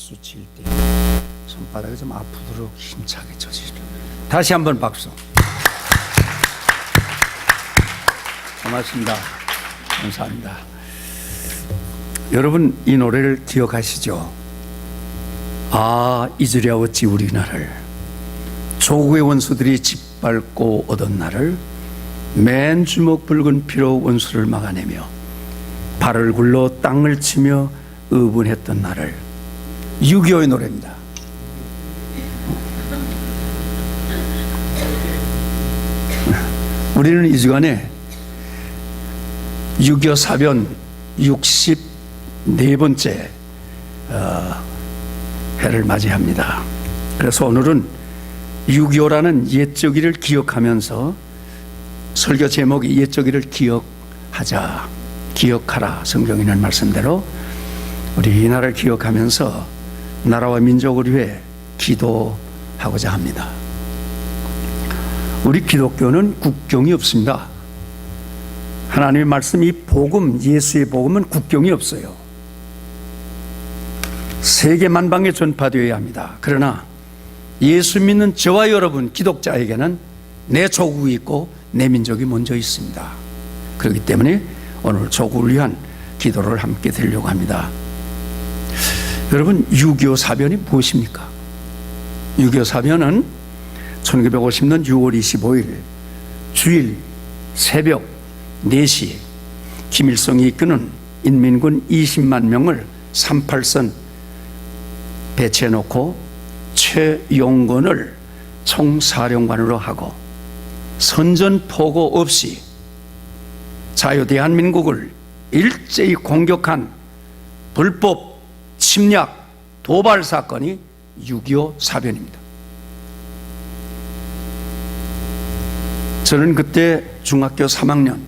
박수 칠 때 손바닥이 좀 아프도록 힘차게 쳐주십시오. 다시 한번 박수. 고맙습니다. 감사합니다. 여러분, 이 노래를 기억하시죠? 아, 잊으랴 어찌 우리나라를, 조국의 원수들이 짓밟고 얻은 나를, 맨 주먹 붉은 피로 원수를 막아내며 발을 굴러 땅을 치며 의분했던 나를. 6.25의 노래입니다. 우리는 이 주간에 6.25 사변 64번째 해를 맞이합니다. 그래서 오늘은 6.25라는 옛적일을 기억하면서, 설교 제목이 옛적일을 기억하자, 기억하라, 성경에 있는 말씀대로 우리 이 나라를 기억하면서 나라와 민족을 위해 기도하고자 합니다. 우리 기독교는 국경이 없습니다. 하나님의 말씀, 이 복음, 예수의 복음은 국경이 없어요. 세계 만방에 전파되어야 합니다. 그러나 예수 믿는 저와 여러분 기독자에게는 내 조국이 있고 내 민족이 먼저 있습니다. 그렇기 때문에 오늘 조국을 위한 기도를 함께 드리려고 합니다. 여러분, 6.25 사변이 무엇입니까? 6.25 사변은 1950년 6월 25일 주일 새벽 4시 김일성이 이끄는 인민군 20만 명을 38선 배치해놓고 최용건을 총사령관으로 하고 선전포고 없이 자유 대한민국을 일제히 공격한 불법 침략 도발 사건이 6.25 사변입니다. 저는 그때 중학교 3학년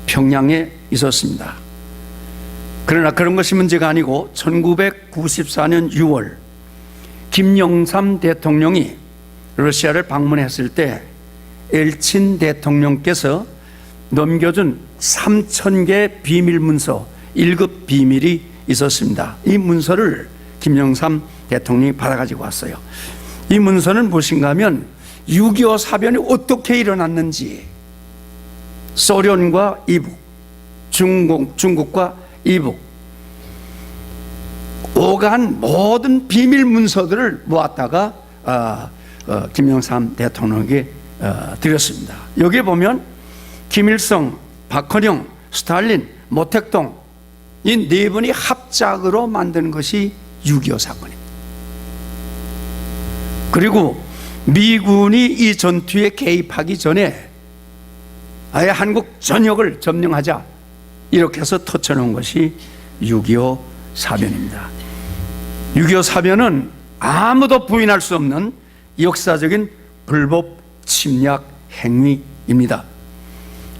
평양에 있었습니다. 그러나 그런 것이 문제가 아니고 1994년 6월 김영삼 대통령이 러시아를 방문했을 때 엘친 대통령께서 넘겨준 3,000개 비밀 문서 1급 비밀이 있었습니다. 이 문서를 김영삼 대통령이 받아가지고 왔어요. 이 문서는 무엇인가 하면 6.25 사변이 어떻게 일어났는지, 소련과 이북, 중국과 이북, 오간 모든 비밀 문서들을 모았다가 김영삼 대통령에게 드렸습니다. 여기에 보면 김일성, 박헌영, 스탈린, 모택동, 이 네 분이 합작으로 만든 것이 6.25 사건입니다. 그리고 미군이 이 전투에 개입하기 전에 아예 한국 전역을 점령하자, 이렇게 해서 터쳐놓은 것이 6.25 사변입니다. 6.25 사변은 아무도 부인할 수 없는 역사적인 불법 침략 행위입니다.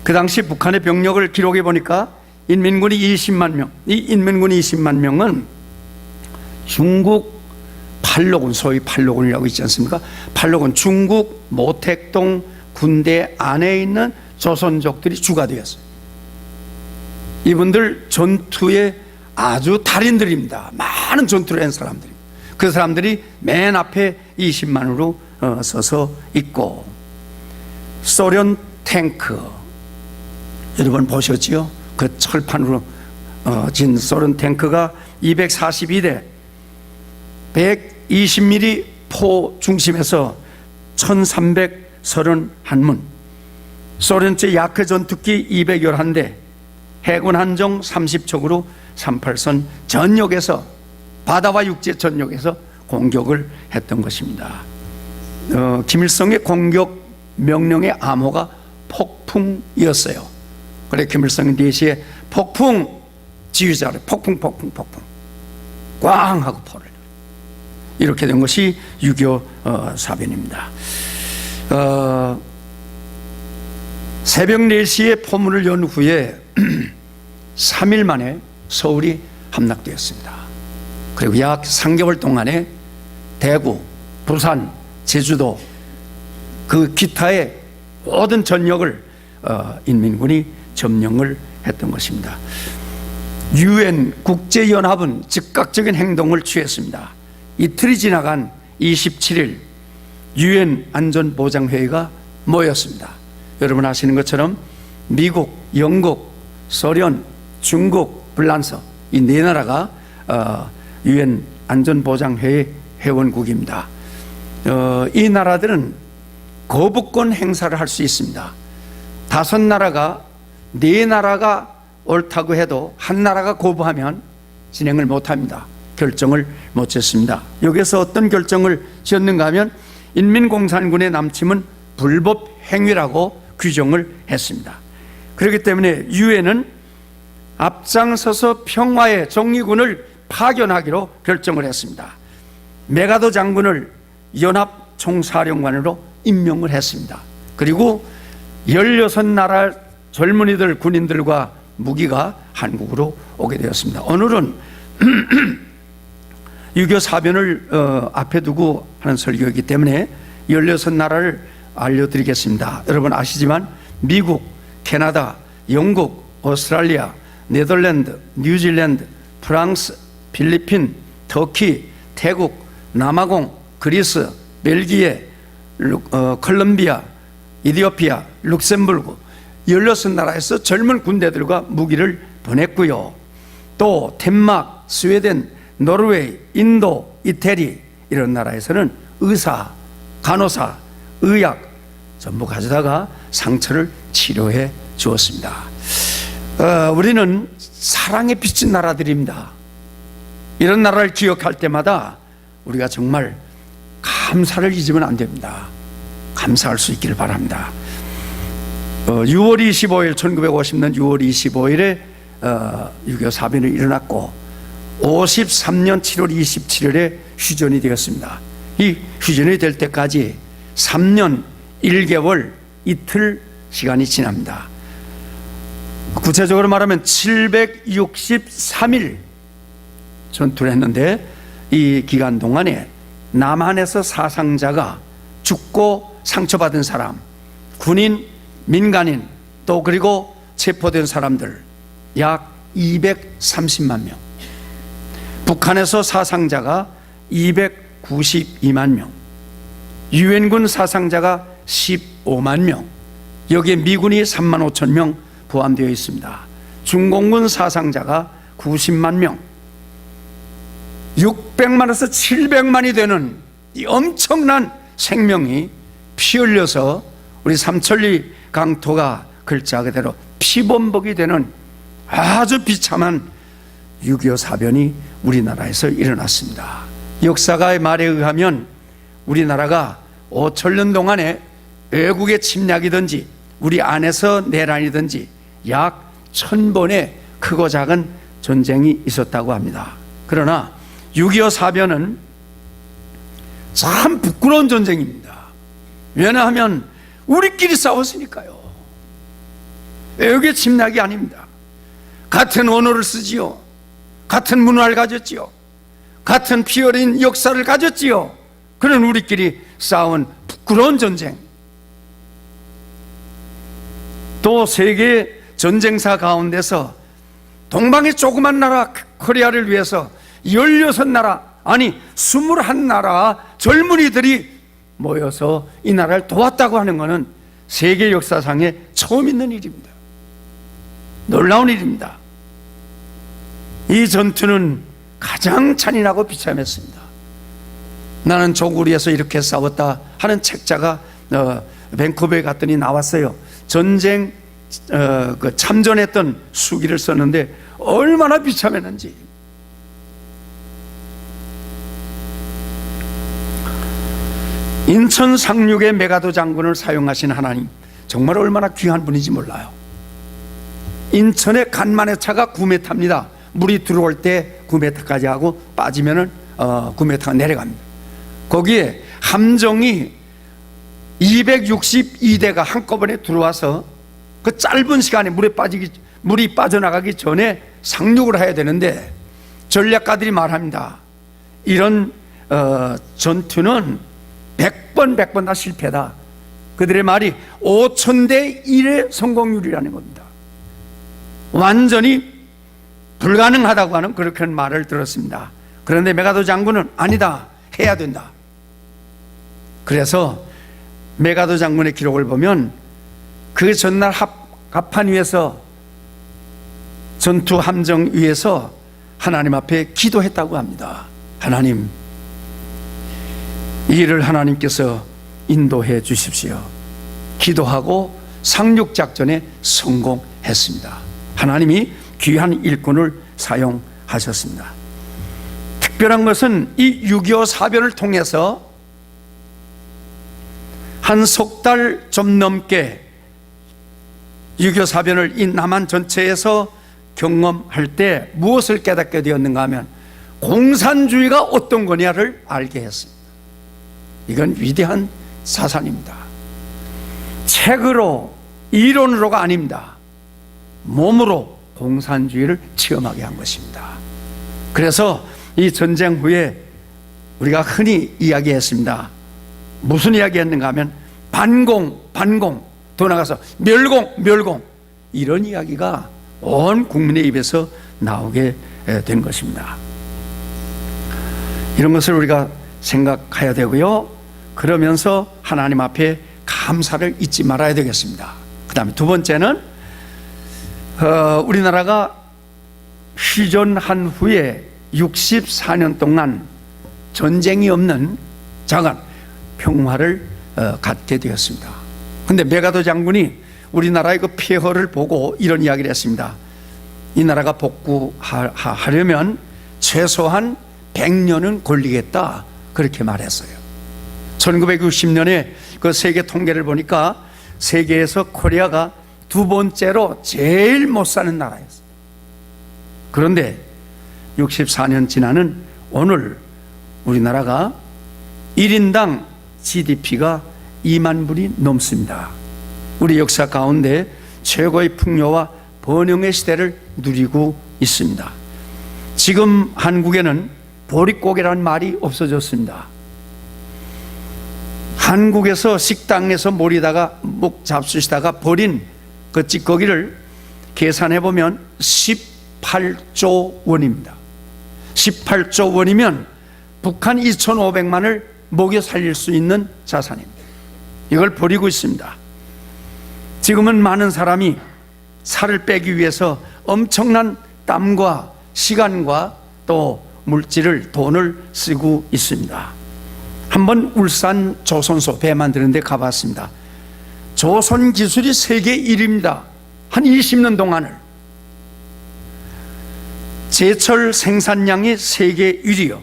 그 당시 북한의 병력을 기록해 보니까 인민군이 20만 명, 이 인민군이 20만 명은 중국 팔로군, 소위 팔로군이라고 있지 않습니까? 팔로군, 중국 모택동 군대 안에 있는 조선족들이 주가 되었어요. 이분들 전투의 아주 달인들입니다. 많은 전투를 한 사람들입니다. 그 사람들이 맨 앞에 20만으로 서서 있고, 소련 탱크 여러분 보셨지요? 그 철판으로 진 소련 탱크가 242대 120mm 포 중심에서 1331문, 소련제 야크 전투기 211대, 해군 함정 30척으로 38선 전역에서, 바다와 육지 전역에서 공격을 했던 것입니다. 김일성의 공격 명령의 암호가 폭풍이었어요. 그래 김일성이 4시에 폭풍 지휘자를 폭풍 꽝 하고 포를, 이렇게 된 것이 6.25 사변입니다. 새벽 4시에 포문을 연 후에 3일 만에 서울이 함락되었습니다. 그리고 약 3개월 동안에 대구, 부산, 제주도 그 기타의 모든 전역을 인민군이 점령을 했던 것입니다. 유엔 국제연합은 즉각적인 행동을 취했습니다. 이틀이 지나간 27일 유엔 안전보장회의가 모였습니다. 여러분 아시는 것처럼 미국, 영국, 소련, 중국, 프랑스 이 네 나라가 유엔 안전보장회의 회원국입니다. 이 나라들은 거부권 행사를 할 수 있습니다. 5나라가 4나라가 옳다고 해도 한 나라가 거부하면 진행을 못합니다. 결정을 못 짓습니다. 여기서 어떤 결정을 지었는가 하면 인민공산군의 남침은 불법 행위라고 규정을 했습니다. 그렇기 때문에 유엔은 앞장서서 평화의 정의군을 파견하기로 결정을 했습니다. 메가더 장군을 연합총사령관으로 임명을 했습니다. 그리고 16나라 젊은이들 군인들과 무기가 한국으로 오게 되었습니다. 오늘은 6.25 사변을 앞에 두고 하는 설교이기 때문에 16나라를 알려드리겠습니다. 여러분 아시지만 미국, 캐나다, 영국, 오스트랄리아, 네덜란드, 뉴질랜드, 프랑스, 필리핀, 터키, 태국, 남아공, 그리스, 벨기에, 콜롬비아, 이디오피아, 룩셈부르크 16나라에서 젊은 군대들과 무기를 보냈고요. 또 덴마크, 스웨덴, 노르웨이, 인도, 이태리 이런 나라에서는 의사, 간호사, 의학 전부 가져다가 상처를 치료해 주었습니다. 우리는 사랑에 비친 나라들입니다. 이런 나라를 기억할 때마다 우리가 정말 감사를 잊으면 안 됩니다. 감사할 수 있기를 바랍니다. 6월 25일 1950년 6월 25일에 6.25 사변이 일어났고 53년 7월 27일에 휴전이 되었습니다. 이 휴전이 될 때까지 3년 1개월 이틀 시간이 지납니다. 구체적으로 말하면 763일 전투를 했는데 이 기간 동안에 남한에서 사상자가 죽고 상처받은 사람, 군인, 민간인 또 그리고 체포된 사람들 약 230만 명, 북한에서 사상자가 292만 명, 유엔군 사상자가 15만 명, 여기에 미군이 3만 5천 명 포함되어 있습니다. 중공군 사상자가 90만 명, 600만에서 700만이 되는 이 엄청난 생명이 피 흘려서 우리 삼천리 강토가 글자 그대로 피범벅이 되는 아주 비참한 6.25 사변이 우리나라에서 일어났습니다. 역사가의 말에 의하면 우리나라가 5천년 동안에 외국의 침략이든지 우리 안에서 내란이든지 약 1000번의 크고 작은 전쟁이 있었다고 합니다. 그러나 6.25 사변은 참 부끄러운 전쟁입니다. 왜냐하면 우리끼리 싸웠으니까요. 외국의 침략이 아닙니다. 같은 언어를 쓰지요. 같은 문화를 가졌지요. 같은 피 어린 역사를 가졌지요. 그런 우리끼리 싸운 부끄러운 전쟁. 또 세계 전쟁사 가운데서 동방의 조그만 나라 코리아를 위해서 16나라 아니 21나라 젊은이들이 모여서 이 나라를 도왔다고 하는 것은 세계 역사상에 처음 있는 일입니다. 놀라운 일입니다. 이 전투는 가장 잔인하고 비참했습니다. 나는 조구리에서 이렇게 싸웠다 하는 책자가 밴쿠버에 갔더니 나왔어요. 전쟁 참전했던 수기를 썼는데 얼마나 비참했는지. 인천 상륙의 메가더 장군을 사용하신 하나님, 정말 얼마나 귀한 분인지 몰라요. 인천의 간만의 차가 9m입니다. 물이 들어올 때 9m까지 하고 빠지면은 9m가 내려갑니다. 거기에 함정이 262대가 한꺼번에 들어와서 그 짧은 시간에 물이 빠져나가기 전에 상륙을 해야 되는데 전략가들이 말합니다. 이런 전투는 100번 다 실패다. 그들의 말이 5000대 1의 성공률이라는 겁니다. 완전히 불가능하다고 하는 그렇게 말을 들었습니다. 그런데 메가도 장군은 아니다, 해야 된다. 그래서 메가도 장군의 기록을 보면 그 전날 갑판 위에서, 전투 함정 위에서 하나님 앞에 기도했다고 합니다. 하나님, 이 일을 하나님께서 인도해 주십시오. 기도하고 상륙작전에 성공했습니다. 하나님이 귀한 일꾼을 사용하셨습니다. 특별한 것은 이 6.25 사변을 통해서 한 석 달 좀 넘게 6.25 사변을 이 남한 전체에서 경험할 때 무엇을 깨닫게 되었는가 하면 공산주의가 어떤 거냐를 알게 했습니다. 이건 위대한 사상입니다. 책으로, 이론으로가 아닙니다. 몸으로 공산주의를 체험하게 한 것입니다. 그래서 이 전쟁 후에 우리가 흔히 이야기했습니다. 무슨 이야기했는가 하면 반공, 더 나가서 멸공, 이런 이야기가 온 국민의 입에서 나오게 된 것입니다. 이런 것을 우리가 생각해야 되고요. 그러면서 하나님 앞에 감사를 잊지 말아야 되겠습니다. 그 다음에 두 번째는 우리나라가 휴전한 후에 64년 동안 전쟁이 없는 장안 평화를 갖게 되었습니다. 그런데 메가도 장군이 우리나라의 그 폐허를 보고 이런 이야기를 했습니다. 이 나라가 복구하려면 최소한 100년은 걸리겠다, 그렇게 말했어요. 1960년에 그 세계 통계를 보니까 세계에서 코리아가 두 번째로 제일 못 사는 나라였어요. 그런데 64년 지나는 오늘 우리나라가 1인당 GDP가 2만 불이 넘습니다. 우리 역사 가운데 최고의 풍요와 번영의 시대를 누리고 있습니다. 지금 한국에는 보릿고개라는 말이 없어졌습니다. 한국에서 식당에서 목 잡수시다가 버린 그 찌꺼기를 계산해 보면 18조 원입니다. 18조 원이면 북한 2,500만을 먹여 살릴 수 있는 자산입니다. 이걸 버리고 있습니다. 지금은 많은 사람이 살을 빼기 위해서 엄청난 땀과 시간과 또 물질을, 돈을 쓰고 있습니다. 한번 울산 조선소 배 만드는 데 가봤습니다. 조선 기술이 세계 1위입니다. 한 20년 동안을. 제철 생산량이 세계 1위요.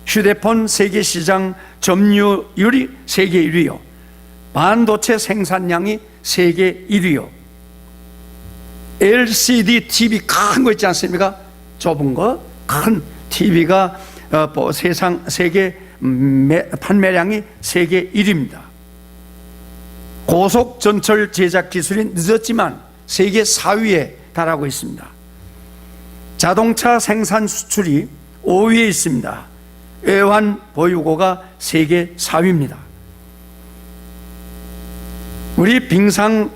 휴대폰 세계 시장 점유율이 세계 1위요. 반도체 생산량이 세계 1위요. LCD TV 큰 거 있지 않습니까? 좁은 거, 큰 TV가 세계 판매량이 세계 1위입니다. 고속 전철 제작 기술이 늦었지만 세계 4위에 달하고 있습니다. 자동차 생산 수출이 5위에 있습니다. 애완 보유고가 세계 4위입니다. 우리 빙상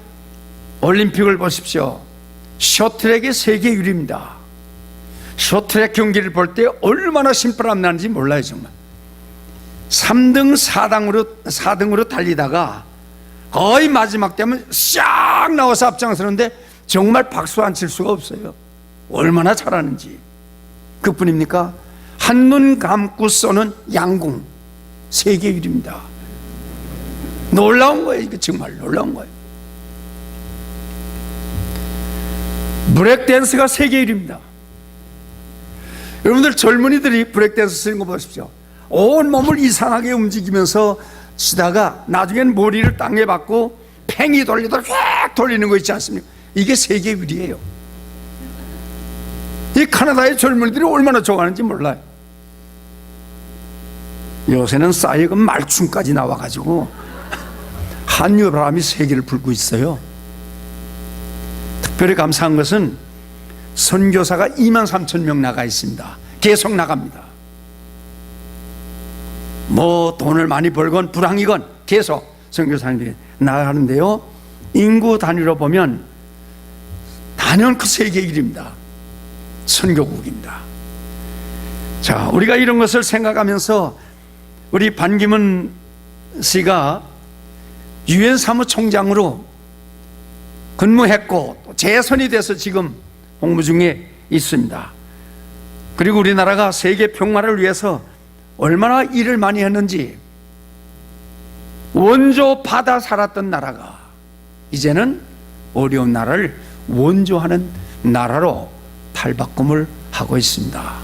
올림픽을 보십시오. 쇼트랙이 세계 1위입니다. 쇼트랙 경기를 볼 때 얼마나 심부름 나는지 몰라요. 정말 3등 4등으로 달리다가 거의 마지막 되면 싹 나와서 앞장서는데 정말 박수 안 칠 수가 없어요. 얼마나 잘하는지. 그뿐입니까? 한눈 감고 쏘는 양궁 세계 1위입니다. 놀라운 거예요. 이게 정말 놀라운 거예요. 브레이크댄스가 세계 1위입니다. 여러분들 젊은이들이 브레이크댄스 쓰는 거 보십시오. 온 몸을 이상하게 움직이면서 치다가 나중엔 머리를 땅에 박고 팽이 돌리도록 휙 돌리는 거 있지 않습니까? 이게 세계 1위예요. 이 카나다의 젊은이들이 얼마나 좋아하는지 몰라요. 요새는 싸이건 말춤까지 나와가지고 한유바람이 세계를 불고 있어요. 특별히 감사한 것은 선교사가 23,000명 나가 있습니다. 계속 나갑니다. 뭐 돈을 많이 벌건 불황이건 계속 선교사님들이 나가는데요, 인구 단위로 보면 단연 그 세계 1위입니다. 선교국입니다. 자, 우리가 이런 것을 생각하면서 우리 반기문 씨가 유엔 사무총장으로 근무했고 재선이 돼서 지금 복무 중에 있습니다. 그리고 우리나라가 세계 평화를 위해서 얼마나 일을 많이 했는지, 원조 받아 살았던 나라가 이제는 어려운 나라를 원조하는 나라로 탈바꿈을 하고 있습니다.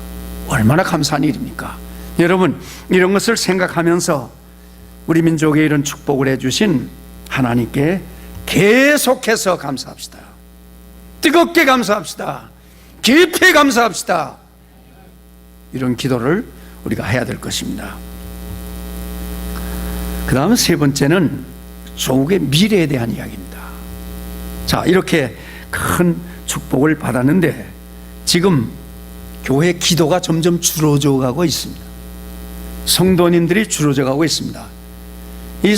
얼마나 감사한 일입니까? 여러분, 이런 것을 생각하면서 우리 민족에 이런 축복을 해주신 하나님께 계속해서 감사합시다. 뜨겁게 감사합시다. 깊이 감사합시다. 이런 기도를 우리가 해야 될 것입니다. 그 다음 세 번째는 조국의 미래에 대한 이야기입니다. 자, 이렇게 큰 축복을 받았는데 지금 교회 기도가 점점 줄어져 가고 있습니다. 성도님들이 줄어져 가고 있습니다. 이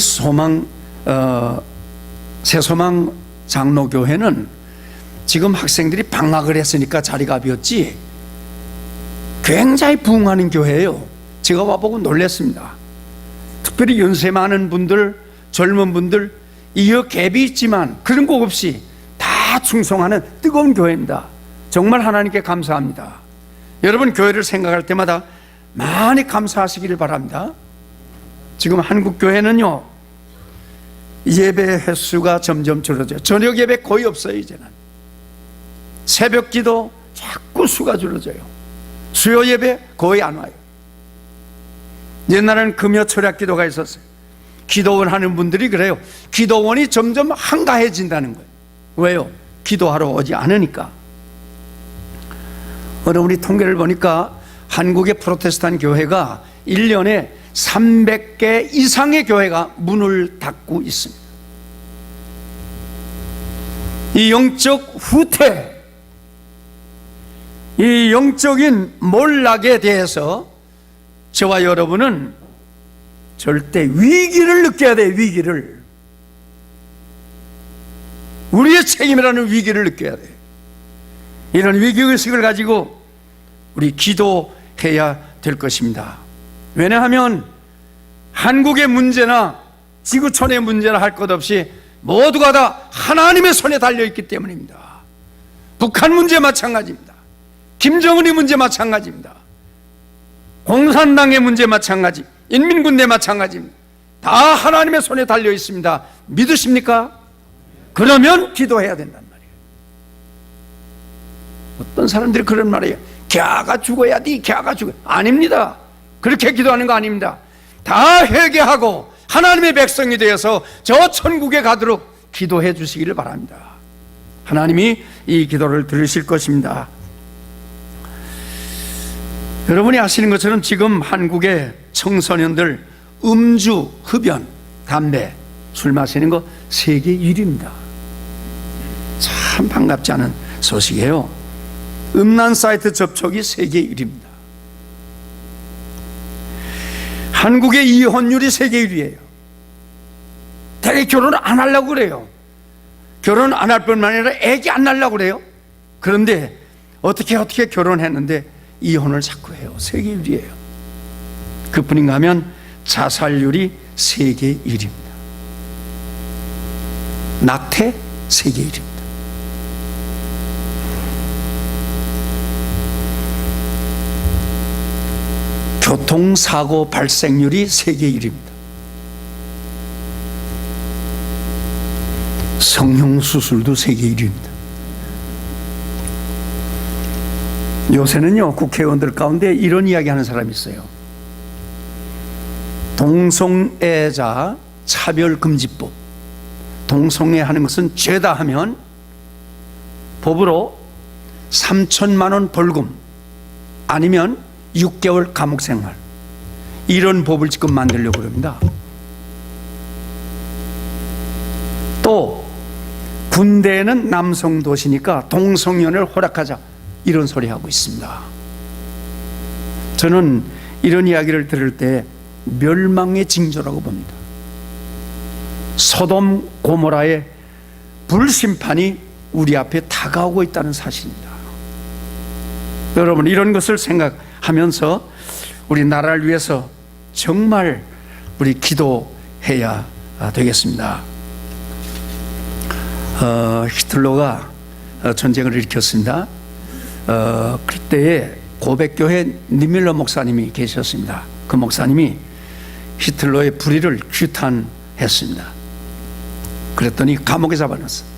새소망 장로교회는 지금 학생들이 방학을 했으니까 자리가 비었지 굉장히 부흥하는 교회예요. 제가 와보고 놀랐습니다. 특별히 연세 많은 분들, 젊은 분들, 이어 갭이 있지만 그런 거 없이 다 충성하는 뜨거운 교회입니다. 정말 하나님께 감사합니다. 여러분, 교회를 생각할 때마다 많이 감사하시기를 바랍니다. 지금 한국 교회는요, 예배 횟수가 점점 줄어져요. 저녁 예배 거의 없어요. 이제는 새벽 기도 자꾸 수가 줄어져요. 수요 예배 거의 안 와요. 옛날에는 금요 철학 기도가 있었어요. 기도원 하는 분들이 그래요. 기도원이 점점 한가해진다는 거예요. 왜요? 기도하러 오지 않으니까. 여러분이 통계를 보니까 한국의 프로테스탄 교회가 1년에 300개 이상의 교회가 문을 닫고 있습니다. 이 영적 후퇴, 이 영적인 몰락에 대해서 저와 여러분은 절대 위기를 느껴야 돼요. 위기를, 우리의 책임이라는 위기를 느껴야 돼요. 이런 위기의식을 가지고 우리 기도해야 될 것입니다. 왜냐하면 한국의 문제나 지구촌의 문제나 할 것 없이 모두가 다 하나님의 손에 달려있기 때문입니다. 북한 문제 마찬가지입니다. 김정은의 문제 마찬가지입니다. 공산당의 문제 마찬가지, 인민군대 마찬가지입니다. 다 하나님의 손에 달려있습니다. 믿으십니까? 그러면 기도해야 된단 말이에요. 어떤 사람들이 그런 말이에요. 걔가 죽어야 돼, 걔가 죽어야. 아닙니다. 그렇게 기도하는 거 아닙니다. 다 회개하고 하나님의 백성이 되어서 저 천국에 가도록 기도해 주시기를 바랍니다. 하나님이 이 기도를 들으실 것입니다. 여러분이 아시는 것처럼 지금 한국의 청소년들 음주, 흡연, 담배, 술 마시는 거 세계 1위입니다. 참 반갑지 않은 소식이에요. 음란 사이트 접촉이 세계 1위입니다. 한국의 이혼율이 세계 1위예요. 대개 결혼을 안 하려고 그래요. 결혼 안 할 뿐만 아니라 애기 안 낳으려고 그래요. 그런데 어떻게 결혼했는데 이혼을 자꾸 해요. 세계 1위예요. 그뿐인가 하면 자살률이 세계 1위입니다. 낙태 세계 1위입니다. 교통사고 발생률이 세계 1위입니다. 성형수술도 세계 1위입니다. 요새는요, 국회의원들 가운데 이런 이야기 하는 사람이 있어요. 동성애자 차별금지법. 동성애 하는 것은 죄다 하면 법으로 3천만 원 벌금 아니면 6개월 감옥 생활, 이런 법을 지금 만들려고 합니다. 또 군대에는 남성 도시니까 동성연애를 허락하자, 이런 소리 하고 있습니다. 저는 이런 이야기를 들을 때 멸망의 징조라고 봅니다. 소돔 고모라의 불심판이 우리 앞에 다가오고 있다는 사실입니다. 여러분, 이런 것을 생각하면서 우리 나라를 위해서 정말 우리 기도해야 되겠습니다. 히틀러가 전쟁을 일으켰습니다. 그때에 고백교회 니밀러 목사님이 계셨습니다. 그 목사님이 히틀러의 불의를 규탄했습니다. 그랬더니 감옥에 잡아놨어요.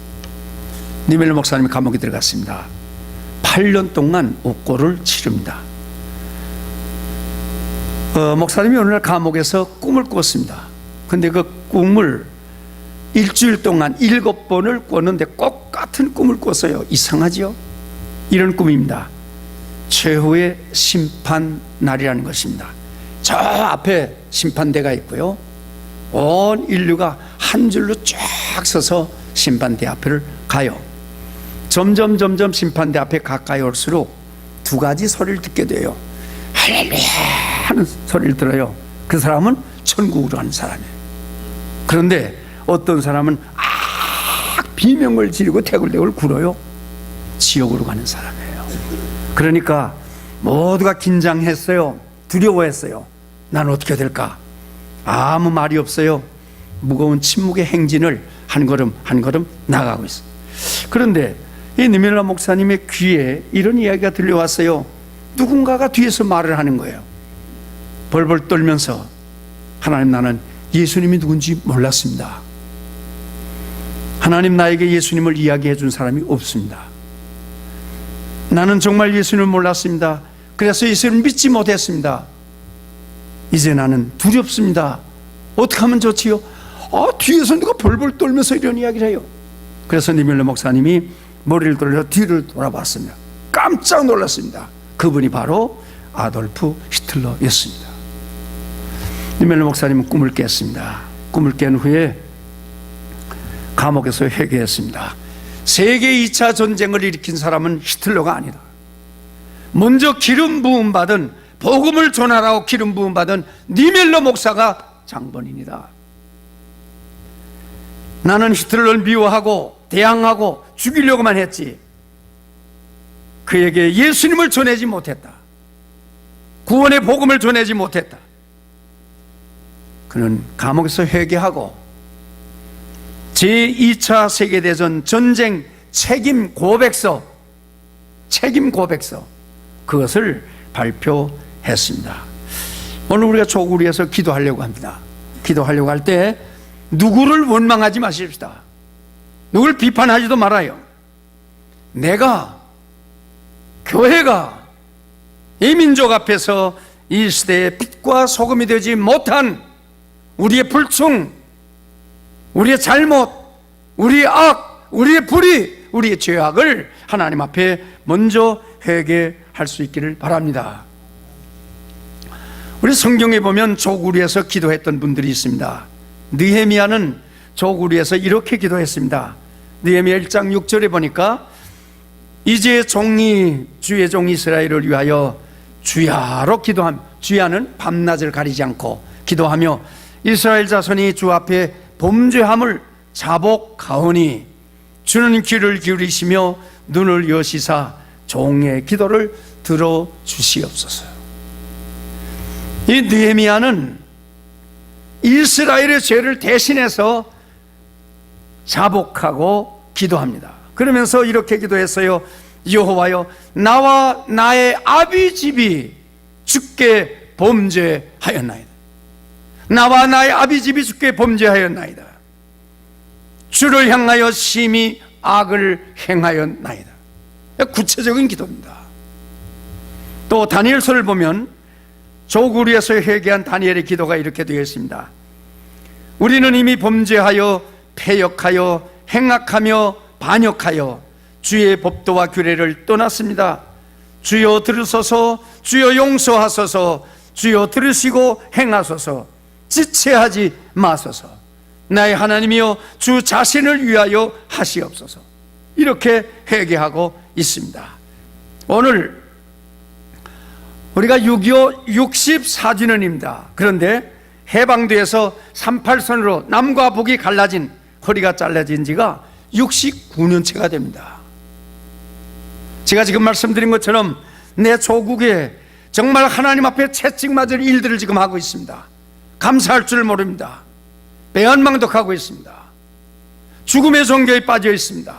니밀러 목사님이 감옥에 들어갔습니다. 8년 동안 옥고를 치릅니다. 목사님이 어느 날 감옥에서 꿈을 꿨습니다. 근데 그 꿈을 일주일 동안 7번을 꿨는데 꼭 같은 꿈을 꿨어요. 이상하죠? 이런 꿈입니다. 최후의 심판 날이라는 것입니다. 저 앞에 심판대가 있고요, 온 인류가 한 줄로 쫙 서서 심판대 앞을 가요. 점점 심판대 앞에 가까이 올수록 두 가지 소리를 듣게 돼요. 할렐루야 하는 소리를 들어요. 그 사람은 천국으로 가는 사람이에요. 그런데 어떤 사람은 비명을 지르고 대굴대굴 굴어요. 지옥으로 가는 사람이에요. 그러니까 모두가 긴장했어요. 두려워했어요. 난 어떻게 될까? 아무 말이 없어요. 무거운 침묵의 행진을 한 걸음 한 걸음 나가고 있어요. 그런데 이 니밀러 목사님의 귀에 이런 이야기가 들려왔어요. 누군가가 뒤에서 말을 하는 거예요. 벌벌 떨면서, 하나님, 나는 예수님이 누군지 몰랐습니다. 하나님, 나에게 예수님을 이야기해 준 사람이 없습니다. 나는 정말 예수님을 몰랐습니다. 그래서 예수님을 믿지 못했습니다. 이제 나는 두렵습니다. 어떻게 하면 좋지요? 뒤에서 누가 벌벌 떨면서 이런 이야기를 해요. 그래서 니밀러 목사님이 머리를 돌려 뒤를 돌아봤습니다. 깜짝 놀랐습니다. 그분이 바로 아돌프 히틀러였습니다. 니밀러 목사님은 꿈을 깼습니다. 꿈을 깬 후에 감옥에서 회개했습니다. 세계 2차 전쟁을 일으킨 사람은 히틀러가 아니다. 먼저 기름 부음 받은, 복음을 전하라고 기름 부음 받은 니밀러 목사가 장본인이다. 나는 히틀러를 미워하고 대항하고 죽이려고만 했지, 그에게 예수님을 전하지 못했다. 구원의 복음을 전하지 못했다. 그는 감옥에서 회개하고 제2차 세계대전 전쟁 책임 고백서, 그것을 발표했습니다. 오늘 우리가 조국위에서 기도하려고 합니다. 기도하려고 할 때 누구를 원망하지 마십시다. 누굴 비판하지도 말아요. 내가, 교회가 이 민족 앞에서 이 시대의 빛과 소금이 되지 못한 우리의 불충, 우리의 잘못, 우리의 악, 우리의 불의, 우리의 죄악을 하나님 앞에 먼저 회개할 수 있기를 바랍니다. 우리 성경에 보면 조국위에서 기도했던 분들이 있습니다. 느헤미야는 조국위에서 이렇게 기도했습니다. 느헤미야 1장 6절에 보니까 이제 종이 주의 종 이스라엘을 위하여 주야로 기도함. 주야는 밤낮을 가리지 않고 기도하며 이스라엘 자손이 주 앞에 범죄함을 자복하오니 주는 귀를 기울이시며 눈을 여시사 종의 기도를 들어주시옵소서. 이 느헤미야는 이스라엘의 죄를 대신해서 자복하고 기도합니다. 그러면서 이렇게 기도했어요. 여호와여, 나와 나의 아비 집이 주께 범죄하였나이다. 나와 나의 아비 집이 주께 범죄하였나이다. 주를 향하여 심히 악을 행하였나이다. 구체적인 기도입니다. 또 다니엘서를 보면 조국위에서 회개한 다니엘의 기도가 이렇게 되어 있습니다. 우리는 이미 범죄하여 패역하여 행악하며 반역하여 주의 법도와 규례를 떠났습니다. 주여 들으소서, 주여 용서하소서, 주여 들으시고 행하소서, 지체하지 마소서. 나의 하나님이여, 주 자신을 위하여 하시옵소서. 이렇게 회개하고 있습니다. 오늘 우리가 6.25 64주년입니다. 그런데 해방돼서 38선으로 남과 북이 갈라진, 허리가 잘라진 지가 69년째가 됩니다. 제가 지금 말씀드린 것처럼 내 조국에 정말 하나님 앞에 채찍맞을 일들을 지금 하고 있습니다. 감사할 줄 모릅니다. 배은망덕하고 있습니다. 죽음의 종교에 빠져 있습니다.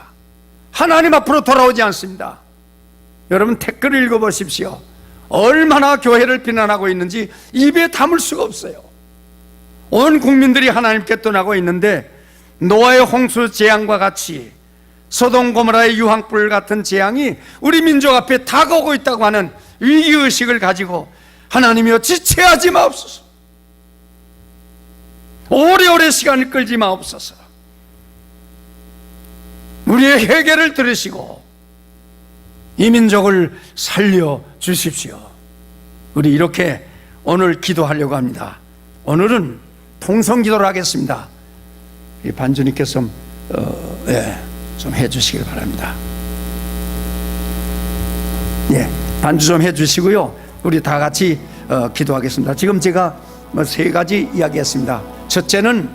하나님 앞으로 돌아오지 않습니다. 여러분 댓글을 읽어보십시오. 얼마나 교회를 비난하고 있는지 입에 담을 수가 없어요. 온 국민들이 하나님께 떠나고 있는데 노아의 홍수 재앙과 같이 소돔 고모라의 유황불 같은 재앙이 우리 민족 앞에 다가오고 있다고 하는 위기의식을 가지고 하나님이여 지체하지 마옵소서, 오래오래 시간을 끌지 마옵소서, 우리의 회개를 들으시고 이 민족을 살려주십시오. 우리 이렇게 오늘 기도하려고 합니다. 오늘은 통성기도를 하겠습니다. 이 반주님께서 좀 해주시길 바랍니다. 반주 좀 해주시고요. 우리 다 같이 기도하겠습니다. 지금 제가 세 가지 이야기했습니다. 첫째는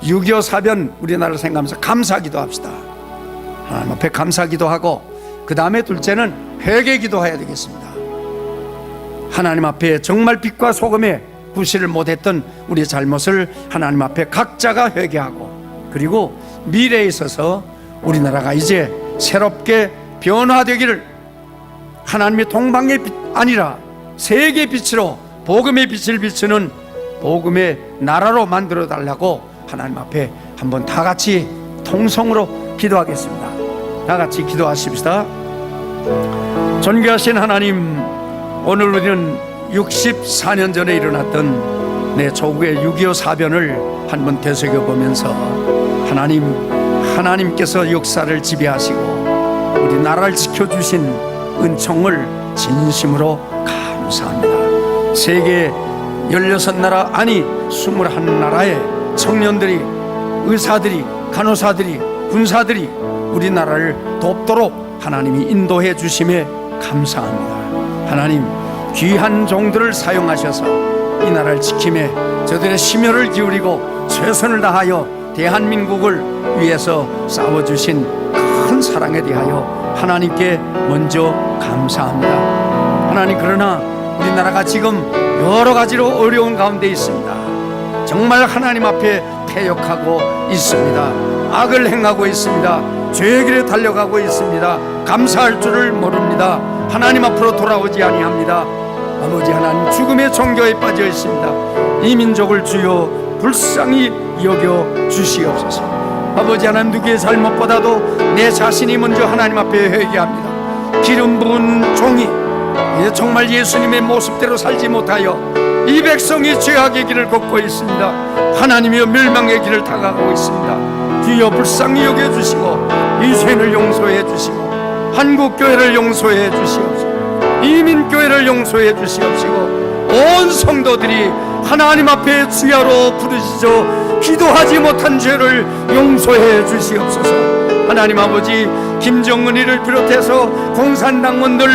6.25 사변 우리나라를 생각하면서 감사기도 합시다. 하나님 앞에 감사기도하고, 그 다음에 둘째는 회개기도해야 되겠습니다. 하나님 앞에 정말 빛과 소금에 부실을 못했던 우리의 잘못을 하나님 앞에 각자가 회개하고, 그리고 미래에 있어서 우리나라가 이제 새롭게 변화되기를 하나님의 동방의 빛 아니라 세계의 빛으로 복음의 빛을 비추는 복음의 나라로 만들어 달라고 하나님 앞에 한번 다 같이 통성으로 기도하겠습니다. 다 같이 기도하십시다. 존귀하신 하나님, 오늘 우리는 64년 전에 일어났던 내 조국의 6.25 사변을 한번 되새겨보면서 하나님께서 역사를 지배하시고 우리 나라를 지켜주신 은총을 진심으로 감사합니다. 세계 16나라 아니 21나라의 청년들이, 의사들이, 간호사들이, 군사들이 우리나라를 돕도록 하나님이 인도해 주심에 감사합니다. 하나님, 귀한 종들을 사용하셔서 이 나라를 지킴에 저들의 심혈을 기울이고 최선을 다하여 대한민국을 위해서 싸워주신 큰 사랑에 대하여 하나님께 먼저 감사합니다. 하나님, 그러나 우리나라가 지금 여러 가지로 어려운 가운데 있습니다. 정말 하나님 앞에 패역하고 있습니다. 악을 행하고 있습니다. 죄의 길에 달려가고 있습니다. 감사할 줄을 모릅니다. 하나님 앞으로 돌아오지 아니합니다. 아버지 하나님, 죽음의 종교에 빠져 있습니다. 이 민족을 주여 불쌍히 여겨 주시옵소서. 아버지 하나님, 누구의 잘못보다도 내 자신이 먼저 하나님 앞에 회개합니다. 기름 부은 종이 정말 예수님의 모습대로 살지 못하여 이 백성이 죄악의 길을 걷고 있습니다. 하나님이여 멸망의 길을 다가가고 있습니다. 주여 불쌍히 여겨주시고 이 죄를 용서해 주시고 한국교회를 용서해 주시옵소서. 이민교회를 용서해 주시옵시고 온 성도들이 하나님 앞에 주야로 부르시죠 기도하지 못한 죄를 용서해 주시옵소서. 하나님 아버지, 김정은이를 비롯해서 공산당원들,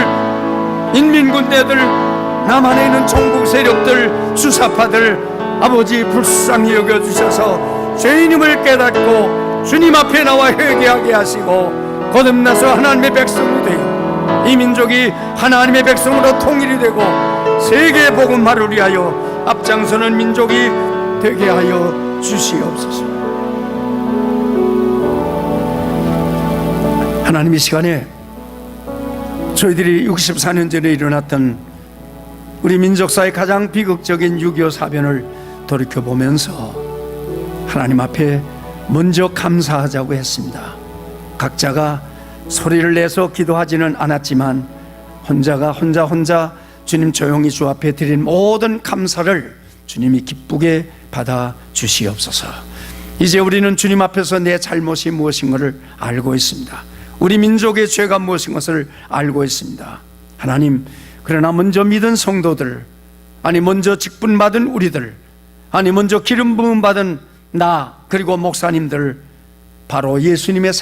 인민군대들, 남한에 있는 종북 세력들, 주사파들 아버지 불쌍히 여겨주셔서 죄인임을 깨닫고 주님 앞에 나와 회개하게 하시고 거듭나서 하나님의 백성이 되어 이 민족이 하나님의 백성으로 통일이 되고 세계의 복음화를 위하여 앞장서는 민족이 되게 하여 주시옵소서. 하나님, 이 시간에 저희들이 64년 전에 일어났던 우리 민족사의 가장 비극적인 6.25 사변을 돌이켜보면서 하나님 앞에 먼저 감사하자고 했습니다. 각자가 소리를 내서 기도하지는 않았지만 혼자 주님 조용히 주 앞에 드린 모든 감사를 주님이 기쁘게 받아 주시옵소서. 이제 우리는 주님 앞에서 내 잘못이 무엇인가를 알고 있습니다. 우리 민족의 죄가 무엇인 것을 알고 있습니다. 하나님, 그러나 먼저 믿은 성도들, 아니 먼저 직분받은 우리들, 아니 먼저 기름 부음 받은 나, 그리고 목사님들, 바로 예수님의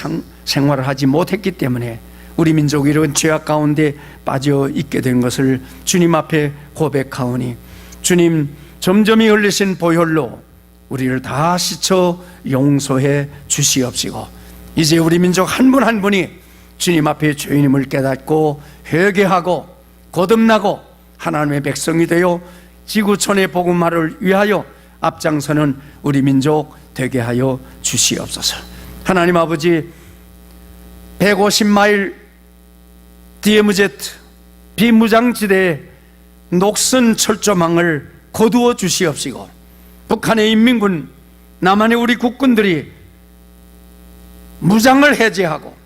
생활을 하지 못했기 때문에 우리 민족이 이런 죄악 가운데 빠져 있게 된 것을 주님 앞에 고백하오니 주님, 점점이 흘리신 보혈로 우리를 다 씻어 용서해 주시옵시고 이제 우리 민족 한 분 한 분이 주님 앞에 죄인임을 깨닫고 회개하고 거듭나고 하나님의 백성이 되어 지구촌의 복음화를 위하여 앞장서는 우리 민족 되게 하여 주시옵소서. 하나님 아버지, 150마일 DMZ 비무장지대의 녹슨 철조망을 거두어 주시옵시고, 북한의 인민군, 남한의 우리 국군들이 무장을 해제하고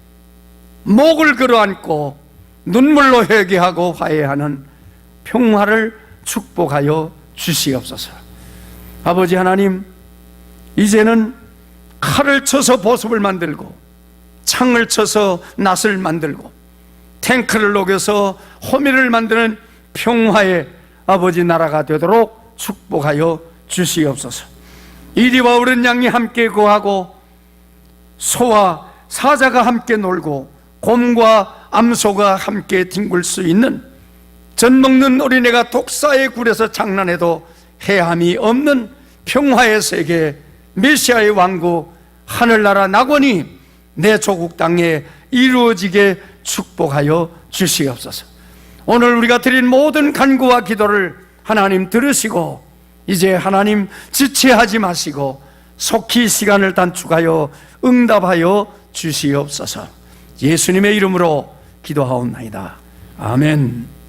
목을 걸어안고 눈물로 회개하고 화해하는 평화를 축복하여 주시옵소서. 아버지 하나님, 이제는 칼을 쳐서 보습을 만들고 창을 쳐서 낫을 만들고 탱크를 녹여서 호미를 만드는 평화의 아버지 나라가 되도록 축복하여 주시옵소서. 이리와 어린 양이 함께 거하고 소와 사자가 함께 놀고 곰과 암소가 함께 뒹굴 수 있는, 젖 먹는 어린애가 독사의 굴에서 장난해도 해함이 없는 평화의 세계, 메시아의 왕국, 하늘나라 낙원이 내 조국 땅에 이루어지게 축복하여 주시옵소서. 오늘 우리가 드린 모든 간구와 기도를 하나님 들으시고, 이제 하나님 지체하지 마시고 속히 시간을 단축하여 응답하여 주시옵소서. 예수님의 이름으로 기도하옵나이다. 아멘.